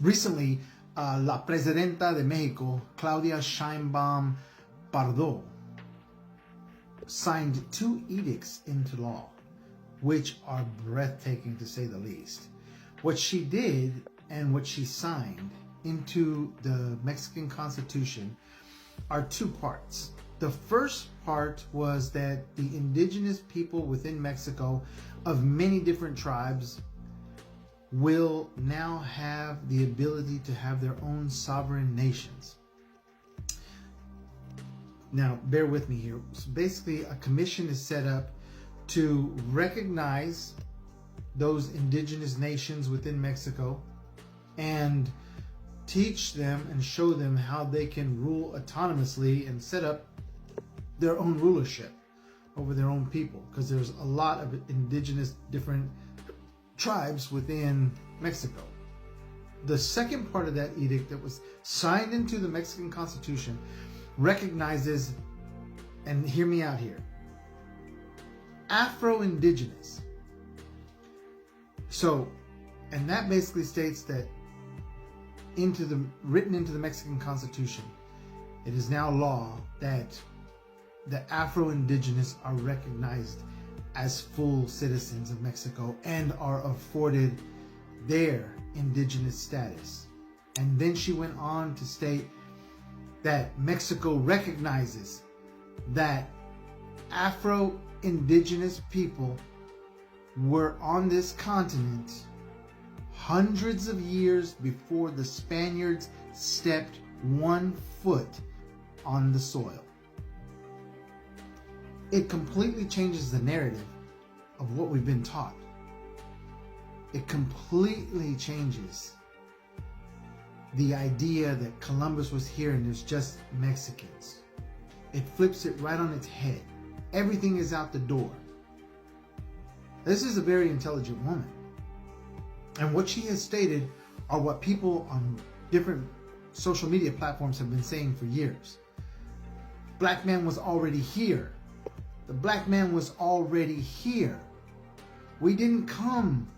Recently, La Presidenta de Mexico, Claudia Sheinbaum Pardo, signed 2 edicts into law, which are breathtaking to say the least. What she did and what she signed into the Mexican Constitution are 2 parts. The first part was that the indigenous people within Mexico of many different tribes will now have the ability to have their own sovereign nations. Now, bear with me here. So basically, a commission is set up to recognize those indigenous nations within Mexico and teach them and show them how they can rule autonomously and set up their own rulership over their own people, because there's a lot of indigenous different tribes within Mexico. The second part of that edict that was signed into the Mexican Constitution recognizes, and hear me out here, Afro Indigenous. So, and that basically states that written into the Mexican Constitution, it is now law that the Afro Indigenous are recognized as full citizens of Mexico and are afforded their indigenous status. And then she went on to state that Mexico recognizes that Afro Indigenous people were on this continent hundreds of years before the Spaniards stepped 1 foot on the soil. It completely changes the narrative of what we've been taught. It completely changes the idea that Columbus was here and there's just Mexicans. It flips it right on its head. Everything is out the door. This is a very intelligent woman. And what she has stated are what people on different social media platforms have been saying for years. Black man was already here. The black man was already here. We didn't come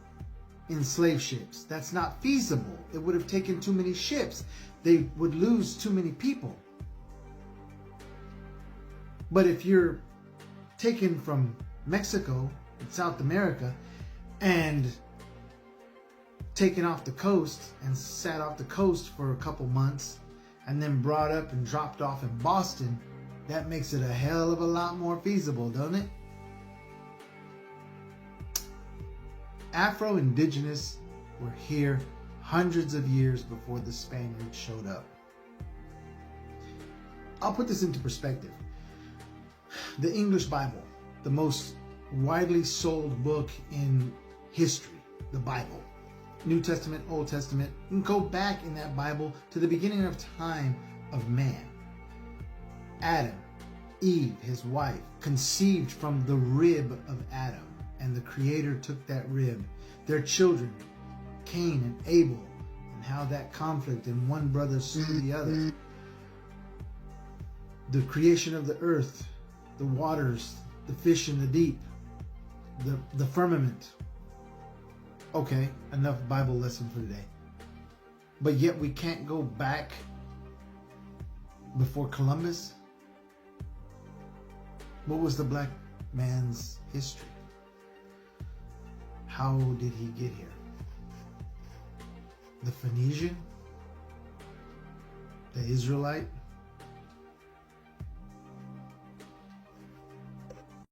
in slave ships. That's not feasible. It would have taken too many ships. They would lose too many people. But if you're taken from Mexico and South America and taken off the coast and sat off the coast for a couple months and then brought up and dropped off in Boston, that makes it a hell of a lot more feasible, doesn't it? Afro Indigenous were here hundreds of years before the Spaniards showed up. I'll put this into perspective. The English Bible, the most widely sold book in history, the Bible, New Testament, Old Testament, you can go back in that Bible to the beginning of time of man. Adam, Eve, his wife, conceived from the rib of Adam, and the Creator took that rib. Their children, Cain and Abel, and how that conflict and one brother slew the other. The creation of the earth, the waters, the fish in the deep, the firmament. Okay, enough Bible lesson for today. But yet we can't go back before Columbus. What was the black man's history? How did he get here? The Phoenician? The Israelite?